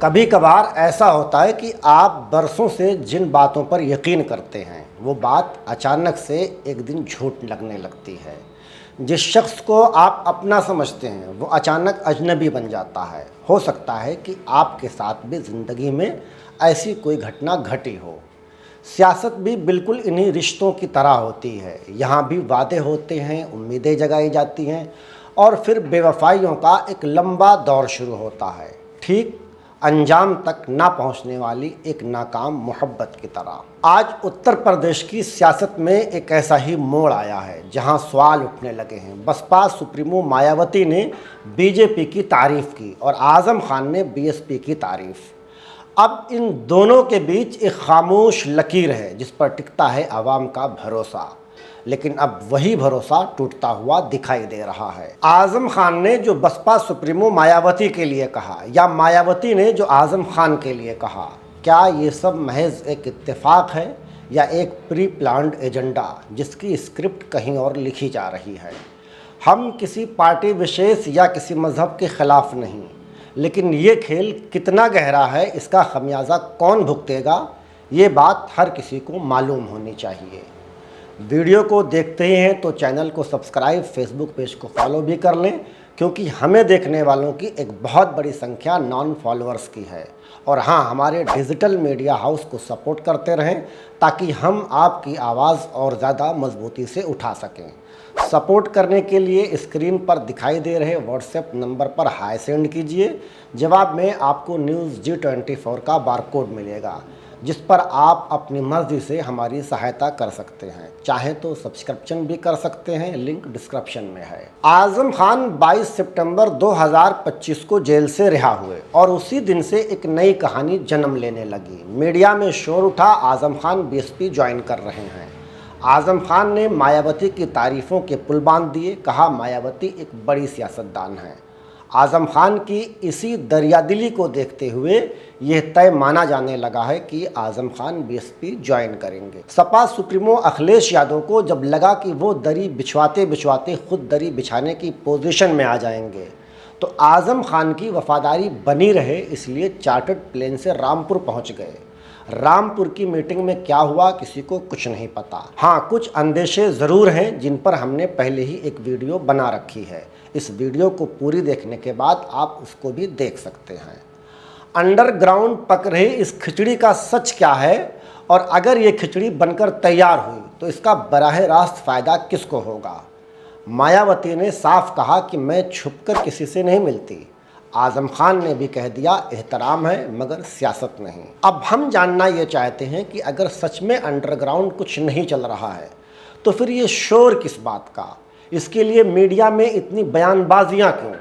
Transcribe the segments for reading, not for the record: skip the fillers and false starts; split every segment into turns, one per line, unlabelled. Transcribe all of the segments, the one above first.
कभी कभार ऐसा होता है कि आप बरसों से जिन बातों पर यकीन करते हैं वो बात अचानक से एक दिन झूठ लगने लगती है। जिस शख्स को आप अपना समझते हैं वो अचानक अजनबी बन जाता है। हो सकता है कि आपके साथ भी ज़िंदगी में ऐसी कोई घटना घटी हो। सियासत भी बिल्कुल इन्हीं रिश्तों की तरह होती है। यहाँ भी वादे होते हैं, उम्मीदें जगाई जाती हैं और फिर बेवफाइयों का एक लंबा दौर शुरू होता है, ठीक अंजाम तक ना पहुंचने वाली एक नाकाम मोहब्बत की तरह। आज उत्तर प्रदेश की सियासत में एक ऐसा ही मोड़ आया है जहां सवाल उठने लगे हैं। बसपा सुप्रीमो मायावती ने बीजेपी की तारीफ की और आज़म खान ने बीएसपी की तारीफ। अब इन दोनों के बीच एक खामोश लकीर है जिस पर टिकता है आवाम का भरोसा, लेकिन अब वही भरोसा टूटता हुआ दिखाई दे रहा है। आज़म खान ने जो बसपा सुप्रीमो मायावती के लिए कहा या मायावती ने जो आज़म खान के लिए कहा, क्या ये सब महज एक इत्तेफाक है या एक प्री प्लान्ड एजेंडा जिसकी स्क्रिप्ट कहीं और लिखी जा रही है? हम किसी पार्टी विशेष या किसी मज़हब के ख़िलाफ़ नहीं, लेकिन ये खेल कितना गहरा है, इसका खमियाजा कौन भुगतेगा, ये बात हर किसी को मालूम होनी चाहिए। वीडियो को देखते ही हैं तो चैनल को सब्सक्राइब, फेसबुक पेज को फॉलो भी कर लें, क्योंकि हमें देखने वालों की एक बहुत बड़ी संख्या नॉन फॉलोअर्स की है। और हाँ, हमारे डिजिटल मीडिया हाउस को सपोर्ट करते रहें ताकि हम आपकी आवाज़ और ज़्यादा मजबूती से उठा सकें। सपोर्ट करने के लिए स्क्रीन पर दिखाई दे रहे व्हाट्सएप नंबर पर हाय सेंड कीजिए। जवाब में आपको न्यूज़ G24 का बारकोड मिलेगा जिस पर आप अपनी मर्ज़ी से हमारी सहायता कर सकते हैं। चाहें तो सब्सक्रिप्शन भी कर सकते हैं, लिंक डिस्क्रिप्शन में है। आज़म खान 22 सितंबर 2025 को जेल से रिहा हुए और उसी दिन से एक नई कहानी जन्म लेने लगी। मीडिया में शोर उठा, आज़म खान बीएसपी ज्वाइन कर रहे हैं। आज़म खान ने मायावती की तारीफ़ों के पुल बांध दिए, कहा मायावती एक बड़ी सियासतदान है। आज़म खान की इसी दरियादिली को देखते हुए यह तय माना जाने लगा है कि आज़म खान बीएसपी ज्वाइन करेंगे। सपा सुप्रीमो अखिलेश यादव को जब लगा कि वो दरी बिछवाते बिछवाते खुद दरी बिछाने की पोजीशन में आ जाएंगे तो आज़म खान की वफादारी बनी रहे, इसलिए चार्टर्ड प्लेन से रामपुर पहुंच गए। रामपुर की मीटिंग में क्या हुआ किसी को कुछ नहीं पता। हाँ, कुछ अंदेशे ज़रूर हैं जिन पर हमने पहले ही एक वीडियो बना रखी है। इस वीडियो को पूरी देखने के बाद आप उसको भी देख सकते हैं। अंडरग्राउंड पक रही इस खिचड़ी का सच क्या है, और अगर ये खिचड़ी बनकर तैयार हुई तो इसका बराह रास्त फ़ायदा किसको होगा? मायावती ने साफ कहा कि मैं छुपकर किसी से नहीं मिलती। आज़म खान ने भी कह दिया एहतराम है मगर सियासत नहीं। अब हम जानना ये चाहते हैं कि अगर सच में अंडरग्राउंड कुछ नहीं चल रहा है तो फिर ये शोर किस बात का? इसके लिए मीडिया में इतनी बयानबाजियां क्यों?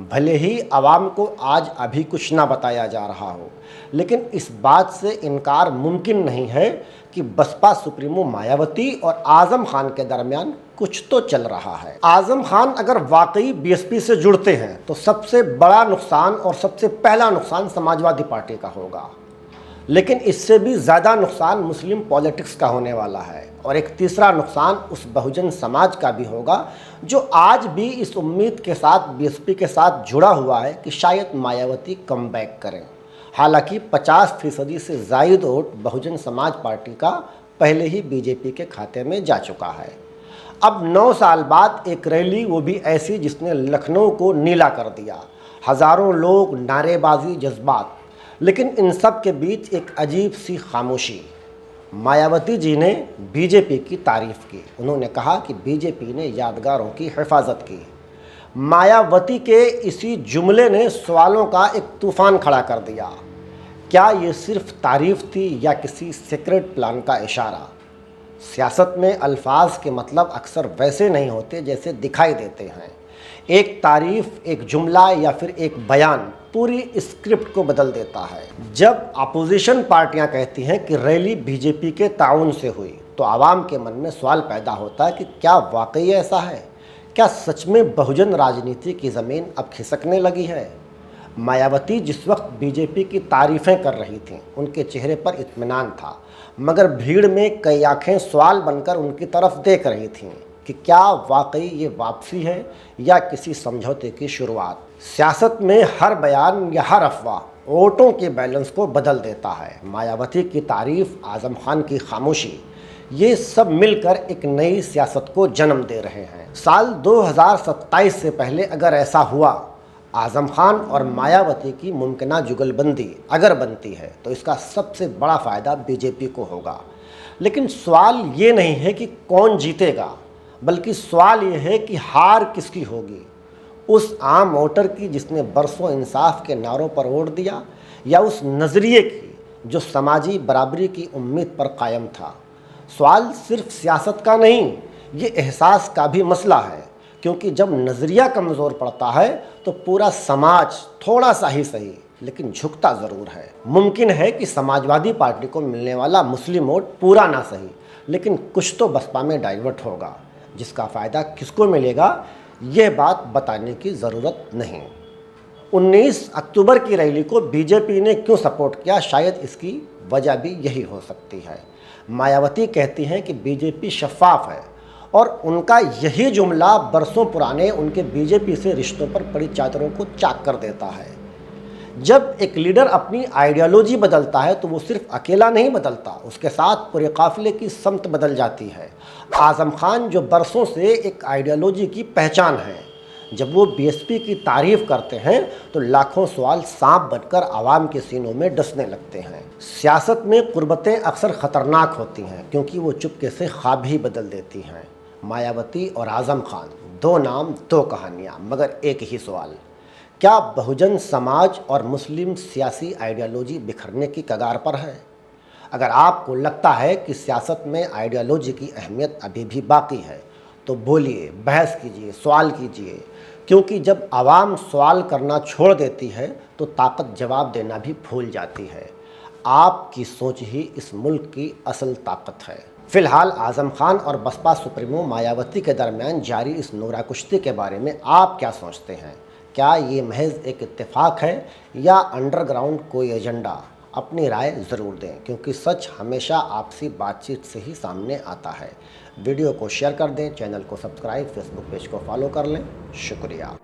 भले ही आवाम को आज अभी कुछ ना बताया जा रहा हो, लेकिन इस बात से इनकार मुमकिन नहीं है कि बसपा सुप्रीमो मायावती और आज़म खान के दरमियान कुछ तो चल रहा है। आज़म खान अगर वाकई बीएसपी से जुड़ते हैं तो सबसे बड़ा नुकसान और सबसे पहला नुकसान समाजवादी पार्टी का होगा, लेकिन इससे भी ज़्यादा नुकसान मुस्लिम पॉलिटिक्स का होने वाला है। और एक तीसरा नुकसान उस बहुजन समाज का भी होगा जो आज भी इस उम्मीद के साथ बीएसपी के साथ जुड़ा हुआ है कि शायद मायावती कमबैक करें। हालांकि 50% से ज़ायद वोट बहुजन समाज पार्टी का पहले ही बीजेपी के खाते में जा चुका है। अब 9 साल बाद एक रैली, वो भी ऐसी जिसने लखनऊ को नीला कर दिया। हज़ारों लोग, नारेबाजी, जज्बात, लेकिन इन सब के बीच एक अजीब सी खामोशी। मायावती जी ने बीजेपी की तारीफ़ की। उन्होंने कहा कि बीजेपी ने यादगारों की हिफाजत की। मायावती के इसी जुमले ने सवालों का एक तूफ़ान खड़ा कर दिया। क्या ये सिर्फ तारीफ़ थी या किसी सीक्रेट प्लान का इशारा? सियासत में अल्फाज के मतलब अक्सर वैसे नहीं होते जैसे दिखाई देते हैं। एक तारीफ़, एक जुमला या फिर एक बयान पूरी स्क्रिप्ट को बदल देता है। जब अपोजिशन पार्टियां कहती हैं कि रैली बीजेपी के ताउन से हुई तो आवाम के मन में सवाल पैदा होता है कि क्या वाकई ऐसा है? क्या सच में बहुजन राजनीति की ज़मीन अब खिसकने लगी है? मायावती जिस वक्त बीजेपी की तारीफ़ें कर रही थीं उनके चेहरे पर इत्मीनान था, मगर भीड़ में कई आंखें सवाल बनकर उनकी तरफ देख रही थीं कि क्या वाकई ये वापसी है या किसी समझौते की शुरुआत। सियासत में हर बयान या हर अफवाह वोटों के बैलेंस को बदल देता है। मायावती की तारीफ, आज़म खान की खामोशी, ये सब मिलकर एक नई सियासत को जन्म दे रहे हैं। साल 2027 से पहले अगर ऐसा हुआ, आज़म खान और मायावती की मुमकिना जुगलबंदी अगर बनती है तो इसका सबसे बड़ा फ़ायदा बीजेपी को होगा। लेकिन सवाल ये नहीं है कि कौन जीतेगा, बल्कि सवाल ये है कि हार किसकी होगी। उस आम वोटर की जिसने बरसों इंसाफ के नारों पर वोट दिया, या उस नज़रिए की जो समाजी बराबरी की उम्मीद पर कायम था। सवाल सिर्फ सियासत का नहीं, ये एहसास का भी मसला है, क्योंकि जब नज़रिया कमज़ोर पड़ता है तो पूरा समाज थोड़ा सा ही सही लेकिन झुकता ज़रूर है। मुमकिन है कि समाजवादी पार्टी को मिलने वाला मुस्लिम वोट पूरा ना सही, लेकिन कुछ तो बसपा में डाइवर्ट होगा। जिसका फ़ायदा किसको मिलेगा, यह बात बताने की ज़रूरत नहीं। 19 अक्टूबर की रैली को बीजेपी ने क्यों सपोर्ट किया, शायद इसकी वजह भी यही हो सकती है। मायावती कहती हैं कि बीजेपी शफाफ है, और उनका यही जुमला बरसों पुराने उनके बीजेपी से रिश्तों पर पड़ी चादरों को चाक कर देता है। जब एक लीडर अपनी आइडियोलॉजी बदलता है तो वो सिर्फ अकेला नहीं बदलता, उसके साथ पूरे काफिले की समत बदल जाती है। आज़म खान जो बरसों से एक आइडियोलॉजी की पहचान है, जब वो बीएसपी की तारीफ करते हैं तो लाखों सवाल सांप बनकर आवाम के सीनों में डसने लगते हैं। सियासत में कुर्बतें अक्सर ख़तरनाक होती हैं, क्योंकि वो चुपके से ख्वाब ही बदल देती हैं। मायावती और आज़म खान, दो नाम दो कहानियाँ, मगर एक ही सवाल, क्या बहुजन समाज और मुस्लिम सियासी आइडियोलॉजी बिखरने की कगार पर है? अगर आपको लगता है कि सियासत में आइडियोलॉजी की अहमियत अभी भी बाकी है तो बोलिए, बहस कीजिए, सवाल कीजिए, क्योंकि जब आवाम सवाल करना छोड़ देती है तो ताकत जवाब देना भी भूल जाती है। आपकी सोच ही इस मुल्क की असल ताकत है। फिलहाल आज़म खान और बसपा सुप्रीमो मायावती के दरमियान जारी इस नूरा कुश्ती के बारे में आप क्या सोचते हैं? क्या ये महज एक इत्तेफाक है या अंडरग्राउंड कोई एजेंडा? अपनी राय ज़रूर दें, क्योंकि सच हमेशा आपसी बातचीत से ही सामने आता है। वीडियो को शेयर कर दें, चैनल को सब्सक्राइब, फेसबुक पेज को फॉलो कर लें। शुक्रिया।